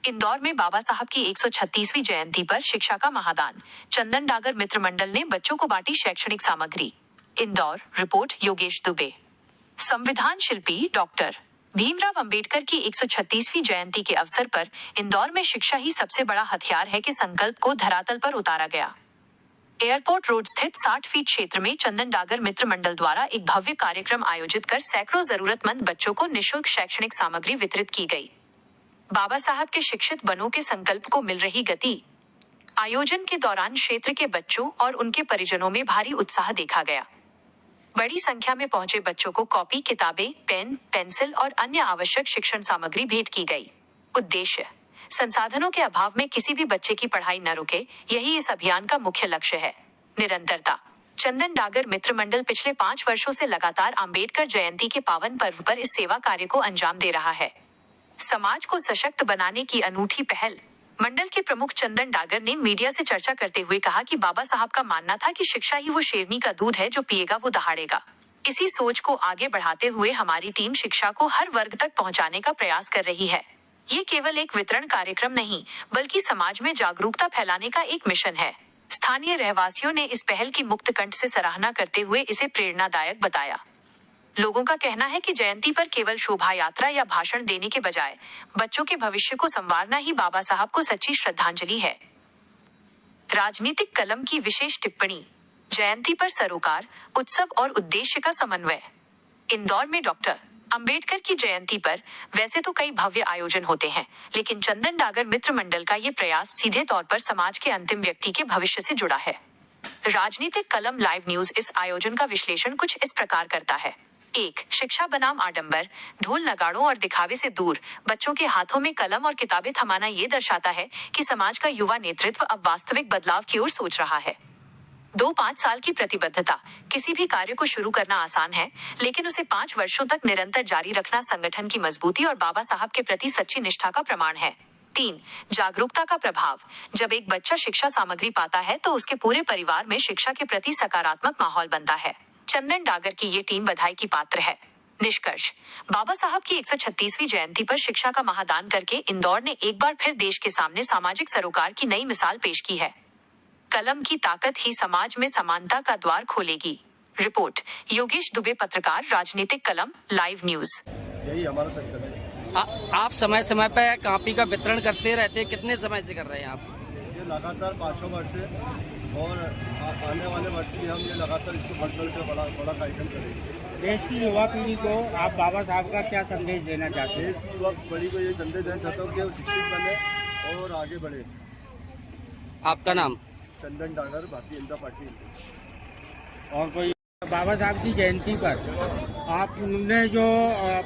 इंदौर में बाबा साहब की 136वीं जयंती पर शिक्षा का महादान, चंदन डागर मित्र मंडल ने बच्चों को बांटी शैक्षणिक सामग्री। इंदौर, रिपोर्ट योगेश दुबे। संविधान शिल्पी डॉक्टर भीमराव अंबेडकर की 136वीं जयंती के अवसर पर इंदौर में शिक्षा ही सबसे बड़ा हथियार है के संकल्प को धरातल पर उतारा गया। एयरपोर्ट रोड स्थित 60 फीट क्षेत्र में चंदन डागर मित्र मंडल द्वारा एक भव्य कार्यक्रम आयोजित कर सैकड़ों जरूरतमंद बच्चों को निःशुल्क शैक्षणिक सामग्री वितरित की गई। बाबा साहब के शिक्षित बनो के संकल्प को मिल रही गति। आयोजन के दौरान क्षेत्र के बच्चों और उनके परिजनों में भारी उत्साह देखा गया। बड़ी संख्या में पहुंचे बच्चों को कॉपी, किताबें, पेन, पेंसिल और अन्य आवश्यक शिक्षण सामग्री भेंट की गई। उद्देश्य, संसाधनों के अभाव में किसी भी बच्चे की पढ़ाई न रुके, यही इस अभियान का मुख्य लक्ष्य है। निरंतरता। चंदन डागर मित्र मंडल पिछले 5 वर्षों से लगातार अंबेडकर जयंती के पावन पर्व पर इस सेवा कार्य को अंजाम दे रहा है। समाज को सशक्त बनाने की अनूठी पहल। मंडल के प्रमुख चंदन डागर ने मीडिया से चर्चा करते हुए कहा कि बाबा साहब का मानना था कि शिक्षा ही वो शेरनी का दूध है जो पिएगा वो दहाड़ेगा। इसी सोच को आगे बढ़ाते हुए हमारी टीम शिक्षा को हर वर्ग तक पहुंचाने का प्रयास कर रही है। ये केवल एक वितरण कार्यक्रम नहीं, बल्कि समाज में जागरूकता फैलाने का एक मिशन है। स्थानीय रहवासियों ने इस पहल की मुक्त कंठ से सराहना करते हुए इसे प्रेरणादायक बताया। लोगों का कहना है कि जयंती पर केवल शोभा यात्रा या भाषण देने के बजाय बच्चों के भविष्य को संवारना ही बाबा साहब को सच्ची श्रद्धांजलि है। राजनीतिक कलम की विशेष टिप्पणी। जयंती पर सरोकार, उत्सव और उद्देश्य का समन्वय। इंदौर में डॉक्टर अंबेडकर की जयंती पर वैसे तो कई भव्य आयोजन होते हैं, लेकिन चंदन डागर मित्र मंडल का ये प्रयास सीधे तौर पर समाज के अंतिम व्यक्ति के भविष्य से जुड़ा है। राजनीतिक कलम लाइव न्यूज इस आयोजन का विश्लेषण कुछ इस प्रकार करता है। 1. शिक्षा बनाम आडंबर, ढोल नगाड़ों और दिखावे से दूर बच्चों के हाथों में कलम और किताबें थमाना ये दर्शाता है कि समाज का युवा नेतृत्व अब वास्तविक बदलाव की ओर सोच रहा है। 2. 5 साल की प्रतिबद्धता। किसी भी कार्य को शुरू करना आसान है, लेकिन उसे 5 वर्षों तक निरंतर जारी रखना संगठन की मजबूती और बाबा साहब के प्रति सच्ची निष्ठा का प्रमाण है। 3. जागरूकता का प्रभाव। जब एक बच्चा शिक्षा सामग्री पाता है तो उसके पूरे परिवार में शिक्षा के प्रति सकारात्मक माहौल बनता है। चंदन डागर की ये टीम बधाई की पात्र है। निष्कर्ष, बाबा साहब की 136वीं जयंती पर शिक्षा का महादान करके इंदौर ने एक बार फिर देश के सामने सामाजिक सरोकार की नई मिसाल पेश की है। कलम की ताकत ही समाज में समानता का द्वार खोलेगी। रिपोर्ट योगेश दुबे, पत्रकार, राजनीतिक कलम, लाइव न्यूज। यही हमारा संकल्प है। आप समय समय पर कॉपी का वितरण करते रहते हैं, कितने समय से कर रहे हैं आप? ये लगातार 5 वर्ष से, और आने वाले वर्ष भी हम ये लगातार इसको बढ़ के बड़ा कार्यक्रम करेंगे। देश की युवा पीढ़ी को आप बाबा साहब का क्या संदेश देना चाहते हैं? देश की युवा पीढ़ी को ये संदेश देना चाहता हूँ कि वो शिक्षित बने और आगे बढ़े। आपका नाम? चंदन डागर, भारतीय जनता पार्टी। और कोई बाबा साहब की जयंती पर आपने जो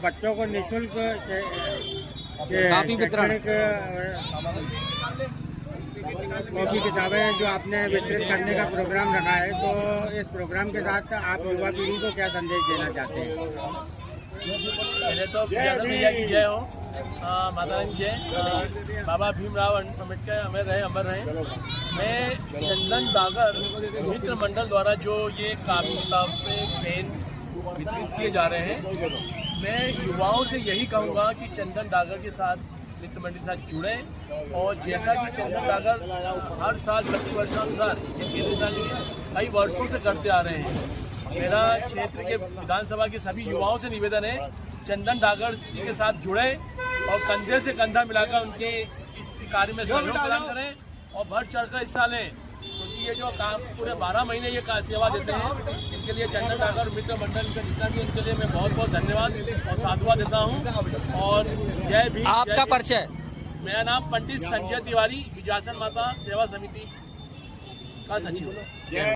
बच्चों को निःशुल्क कॉपी वितरण, कॉपी किताबें जो आपने वितरित करने का प्रोग्राम रखा है, तो इस प्रोग्राम के साथ आप युवा पीढ़ी को क्या संदेश देना चाहते हैं? पहले तो भैया की जय हो, माता रानी जय, बाबा भीमराव अम्बेडकर अमर रहे। मैं चंदन डागर मित्र मंडल द्वारा जो ये कॉपी किताबें, पेन वितरित किए जा रहे हैं, मैं युवाओं से यही कहूँगा कि चंदन डागर के साथ मित्र मंडल के साथ जुड़े। और जैसा कि चंदन डागर हर साल प्रति वर्षानुसार कई वर्षों से करते आ रहे हैं, मेरा क्षेत्र के विधानसभा के सभी युवाओं से निवेदन है, चंदन डागर जी के साथ जुड़े और कंधे से कंधा मिलाकर उनके इस कार्य में सहयोग प्रदान करें और बढ़ चढ़कर हिस्सा लें, क्योंकि ये जो काम पूरे 12 महीने ये सेवा देते हैं, इनके लिए चंदन डागर मित्र मंडल का जितना भी, इनके लिए मैं बहुत बहुत धन्यवाद और साधुवाद देता हूँ। और जय भीम। आपका परिचय? मेरा नाम पंडित संजय तिवारी, विजासन माता सेवा समिति का सचिव।